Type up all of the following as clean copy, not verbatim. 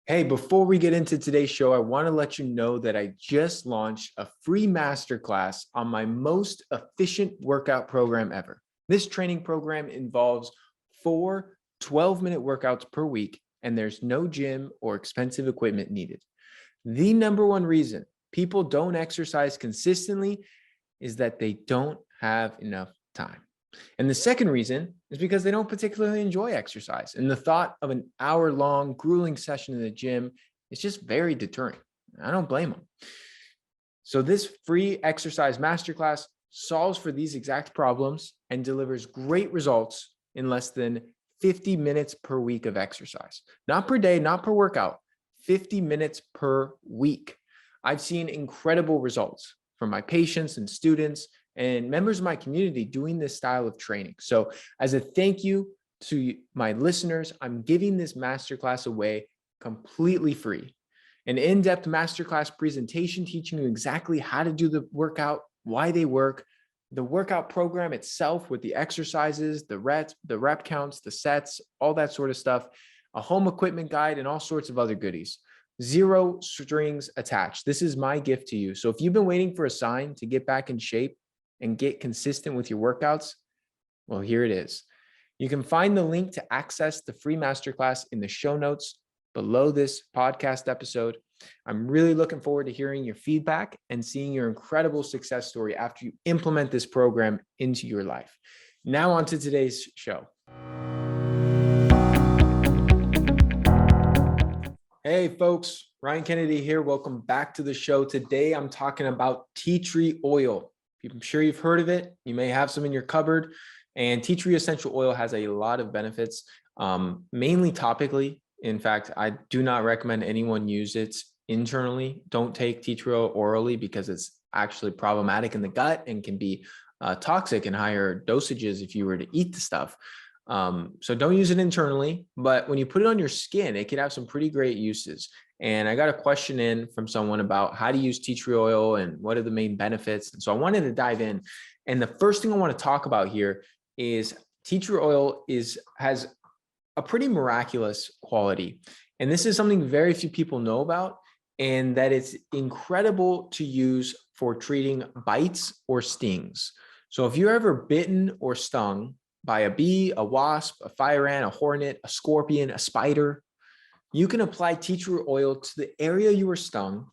Hey, before we get into today's show, I want to let you know that I just launched a free masterclass on my most efficient workout program ever. This training program involves 4 12-minute workouts per week, and there's no gym or expensive equipment needed. The number one reason people don't exercise consistently is that they don't have enough time. And the second reason is because they don't particularly enjoy exercise. And the thought of an hour-long grueling session in the gym is just very deterring. I don't blame them. So this free exercise masterclass solves for these exact problems and delivers great results in less than 50 minutes per week of exercise. Not per day, not per workout, 50 minutes per week. I've seen incredible results from my patients and students and members of my community doing this style of training. So as a thank you to my listeners, I'm giving this masterclass away completely free. An in-depth masterclass presentation teaching you exactly how to do the workout, why they work, the workout program itself with the exercises, the rep counts, the sets, all that sort of stuff, a home equipment guide, and all sorts of other goodies. Zero strings attached. This is my gift to you. So if you've been waiting for a sign to get back in shape and get consistent with your workouts, well, here it is. You can find the link to access the free masterclass in the show notes below this podcast episode. I'm really looking forward to hearing your feedback and seeing your incredible success story after you implement this program into your life. Now on to today's show. Hey folks, Ryan Kennedy here. Welcome back to the show. Today I'm talking about tea tree oil. I'm sure you've heard of it. You may have some in your cupboard. And tea tree essential oil has a lot of benefits, mainly topically. In fact, I do not recommend anyone use it internally. Don't take tea tree oil orally because it's actually problematic in the gut and can be toxic in higher dosages if you were to eat the stuff. So don't use it internally, but when you put it on your skin, it can have some pretty great uses. And I got a question in from someone about how to use tea tree oil and what are the main benefits. And so I wanted to dive in. And the first thing I want to talk about here is tea tree oil has a pretty miraculous quality. And this is something very few people know about, and that it's incredible to use for treating bites or stings. So if you're ever bitten or stung by a bee, a wasp, a fire ant, a hornet, a scorpion, a spider, you can apply tea tree oil to the area you were stung,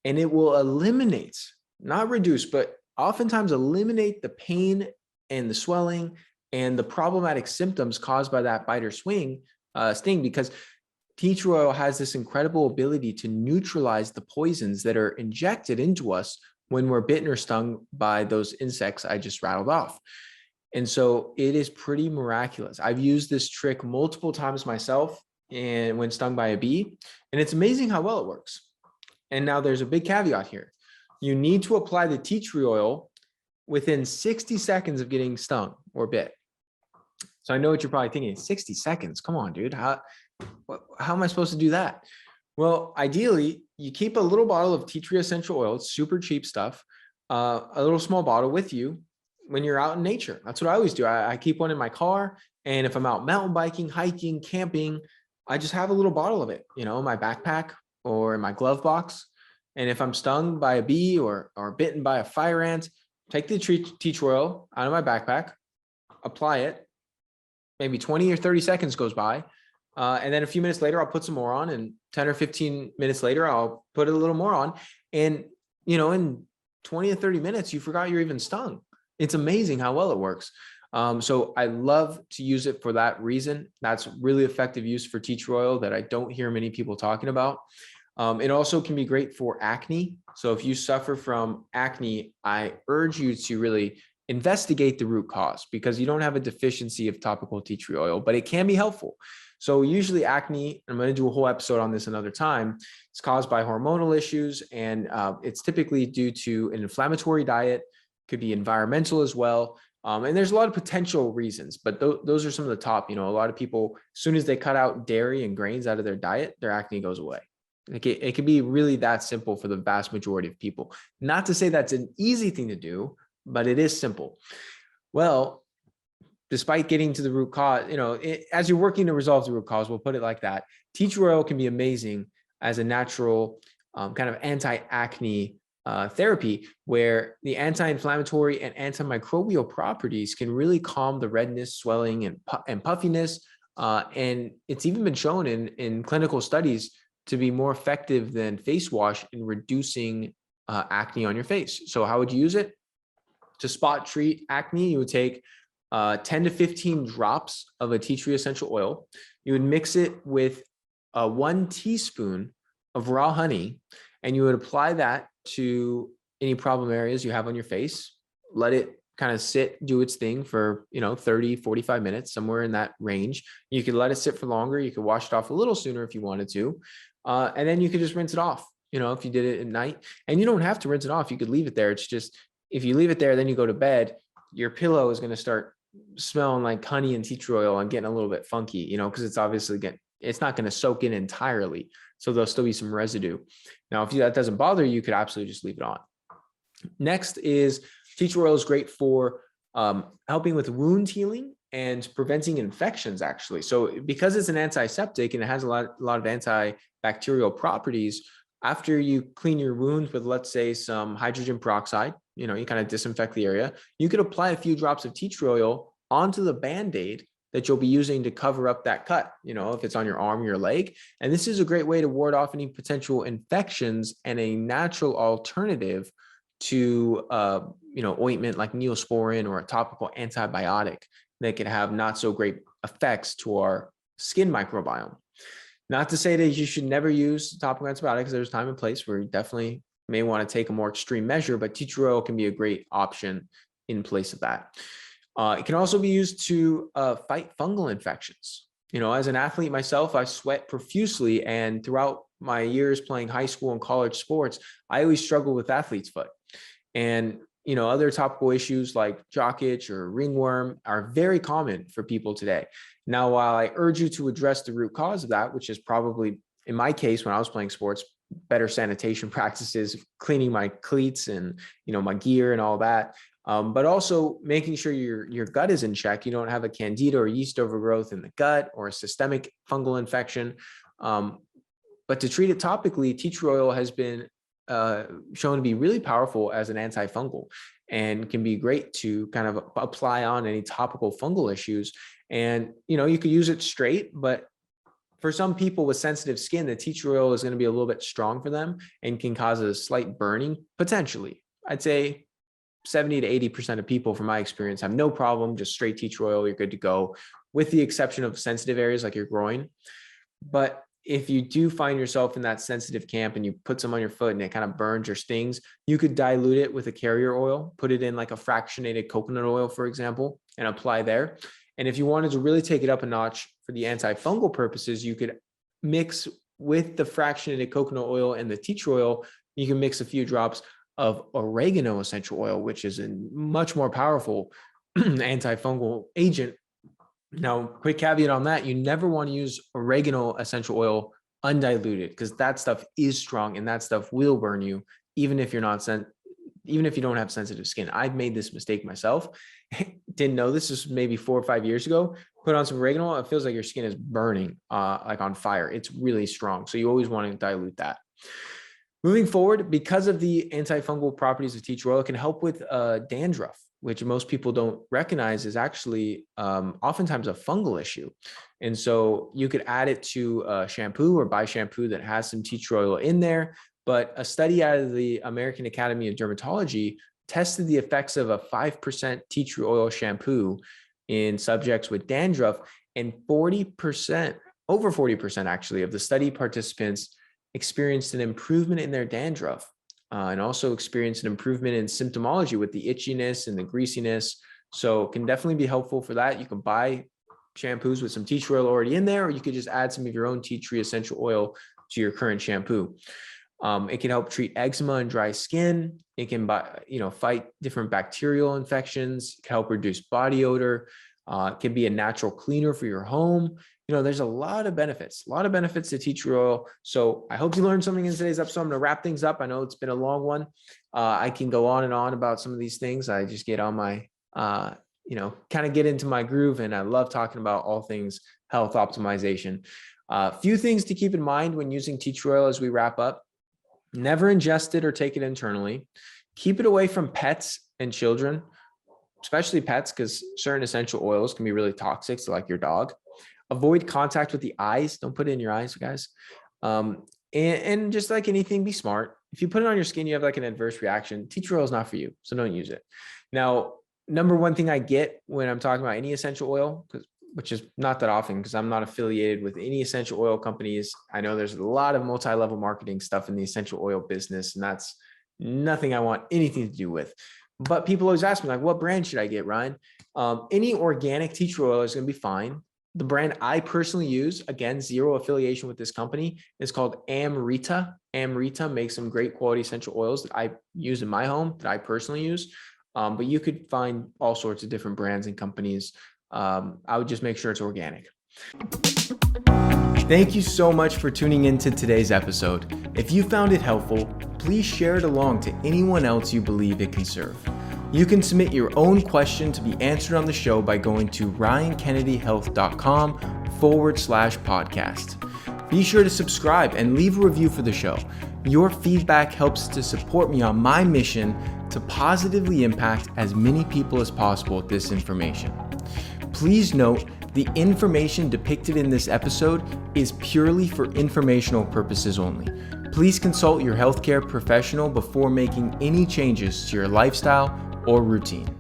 and it will eliminate, not reduce, but oftentimes eliminate the pain and the swelling and the problematic symptoms caused by that bite or sting, because tea tree oil has this incredible ability to neutralize the poisons that are injected into us when we're bitten or stung by those insects I just rattled off. And so it is pretty miraculous. I've used this trick multiple times myself and when stung by a bee, and it's amazing how well it works. And now there's a big caveat here. You need to apply the tea tree oil within 60 seconds of getting stung or bit. So I know what you're probably thinking, 60 seconds, come on, dude. How am I supposed to do that? Well, ideally, you keep a little bottle of tea tree essential oil. It's super cheap stuff, a little small bottle with you when you're out in nature. That's what I always do. I keep one in my car. And if I'm out mountain biking, hiking, camping, I just have a little bottle of it, in my backpack or in my glove box. And if I'm stung by a bee or bitten by a fire ant, take the tea tree oil out of my backpack, apply it. Maybe 20 or 30 seconds goes by. And then a few minutes later, I'll put some more on, and 10 or 15 minutes later, I'll put a little more on. And, in 20 or 30 minutes, you forgot you're even stung. It's amazing how well it works. So I love to use it for that reason. That's really effective use for tea tree oil that I don't hear many people talking about. It also can be great for acne. So if you suffer from acne, I urge you to really investigate the root cause, because you don't have a deficiency of topical tea tree oil, but it can be helpful. So usually acne, I'm going to do a whole episode on this another time, it's caused by hormonal issues, and it's typically due to an inflammatory diet, could be environmental as well. And there's a lot of potential reasons, but those are some of the top. A lot of people, as soon as they cut out dairy and grains out of their diet, their acne goes away. It can be really that simple for the vast majority of people. Not to say that's an easy thing to do, but it is simple. Well, despite getting to the root cause, as you're working to resolve the root cause, we'll put it like that. Tea tree oil can be amazing as a natural kind of anti-acne therapy, where the anti-inflammatory and antimicrobial properties can really calm the redness, swelling, and puffiness. And it's even been shown in clinical studies to be more effective than face wash in reducing acne on your face. So how would you use it? To spot treat acne, you would take 10 to 15 drops of a tea tree essential oil. You would mix it with 1 teaspoon of raw honey, and you would apply that to any problem areas you have on your face. Let it kind of sit, do its thing for 30, 45 minutes, somewhere in that range. You could let it sit for longer. You could wash it off a little sooner if you wanted to. And then you could just rinse it off, if you did it at night. And you don't have to rinse it off. You could leave it there. It's just, if you leave it there, then you go to bed, your pillow is going to start smelling like honey and tea tree oil and getting a little bit funky, because it's obviously it's not going to soak in entirely. So there'll still be some residue. Now, if that doesn't bother you, you could absolutely just leave it on. Next is tea tree oil is great for helping with wound healing and preventing infections, actually. So because it's an antiseptic and it has a lot of antibacterial properties, after you clean your wound with, let's say, some hydrogen peroxide, you kind of disinfect the area, you could apply a few drops of tea tree oil onto the Band-Aid that you'll be using to cover up that cut, if it's on your arm, your leg. And this is a great way to ward off any potential infections and a natural alternative to, ointment like Neosporin or a topical antibiotic that can have not so great effects to our skin microbiome. Not to say that you should never use topical antibiotics. There's time and place where you definitely may want to take a more extreme measure, but tea tree oil can be a great option in place of that. It can also be used to fight fungal infections. As an athlete myself, I sweat profusely, and throughout my years playing high school and college sports, I always struggled with athlete's foot. And other topical issues like jock itch or ringworm are very common for people today. Now, while I urge you to address the root cause of that, which is probably, in my case, when I was playing sports, better sanitation practices, cleaning my cleats and my gear and all that, but also making sure your gut is in check. You don't have a candida or yeast overgrowth in the gut or a systemic fungal infection. But to treat it topically, tea tree oil has been shown to be really powerful as an antifungal and can be great to kind of apply on any topical fungal issues. And, you could use it straight, but for some people with sensitive skin, the tea tree oil is going to be a little bit strong for them and can cause a slight burning, potentially. I'd say 70 to 80% of people, from my experience, have no problem, just straight tea tree oil, you're good to go, with the exception of sensitive areas like your groin. But if you do find yourself in that sensitive camp and you put some on your foot and it kind of burns or stings, you could dilute it with a carrier oil, put it in like a fractionated coconut oil, for example, and apply there. And if you wanted to really take it up a notch for the antifungal purposes, you could mix with the fractionated coconut oil and the tea tree oil. You can mix a few drops of oregano essential oil, which is a much more powerful antifungal agent. Now, quick caveat on that, you never want to use oregano essential oil undiluted, because that stuff is strong and that stuff will burn you, even if you're not even if you don't have sensitive skin. I've made this mistake myself. Didn't know this was maybe 4 or 5 years ago. Put on some oregano, it feels like your skin is burning, like on fire. It's really strong. So you always want to dilute that. Moving forward, because of the antifungal properties of tea tree oil, it can help with dandruff, which most people don't recognize is actually oftentimes a fungal issue. And so you could add it to a shampoo or buy shampoo that has some tea tree oil in there. But a study out of the American Academy of Dermatology tested the effects of a 5% tea tree oil shampoo in subjects with dandruff, and 40%, over 40% actually, of the study participants experienced an improvement in their dandruff. And also experience an improvement in symptomology with the itchiness and the greasiness. So it can definitely be helpful for that. You can buy shampoos with some tea tree oil already in there, or you could just add some of your own tea tree essential oil to your current shampoo. It can help treat eczema and dry skin. It can, fight different bacterial infections. It can help reduce body odor. It can be a natural cleaner for your home. There's a lot of benefits to tea tree oil. So I hope you learned something in today's episode. I'm going to wrap things up. I know it's been a long one. I can go on and on about some of these things. I just get on my, kind of get into my groove, and I love talking about all things health optimization. Few things to keep in mind when using tea tree oil as we wrap up. Never ingest it or take it internally. Keep it away from pets and children, especially pets, because certain essential oils can be really toxic to like your dog. Avoid contact with the eyes. Don't put it in your eyes, guys. And just like anything, be smart. If you put it on your skin, you have like an adverse reaction. Tea tree oil is not for you, so don't use it. Now, number one thing I get when I'm talking about any essential oil, which is not that often because I'm not affiliated with any essential oil companies. I know there's a lot of multi-level marketing stuff in the essential oil business, and that's nothing I want anything to do with. But people always ask me, like, what brand should I get, Ryan? Any organic tea tree oil is going to be fine. The brand I personally use, again, zero affiliation with this company, is called Amrita. Amrita makes some great quality essential oils that I use in my home, that I personally use. But you could find all sorts of different brands and companies. I would just make sure it's organic. Thank you so much for tuning into today's episode. If you found it helpful, please share it along to anyone else you believe it can serve. You can submit your own question to be answered on the show by going to ryankennedyhealth.com/podcast. Be sure to subscribe and leave a review for the show. Your feedback helps to support me on my mission to positively impact as many people as possible with this information. Please note, the information depicted in this episode is purely for informational purposes only. Please consult your healthcare professional before making any changes to your lifestyle or routine.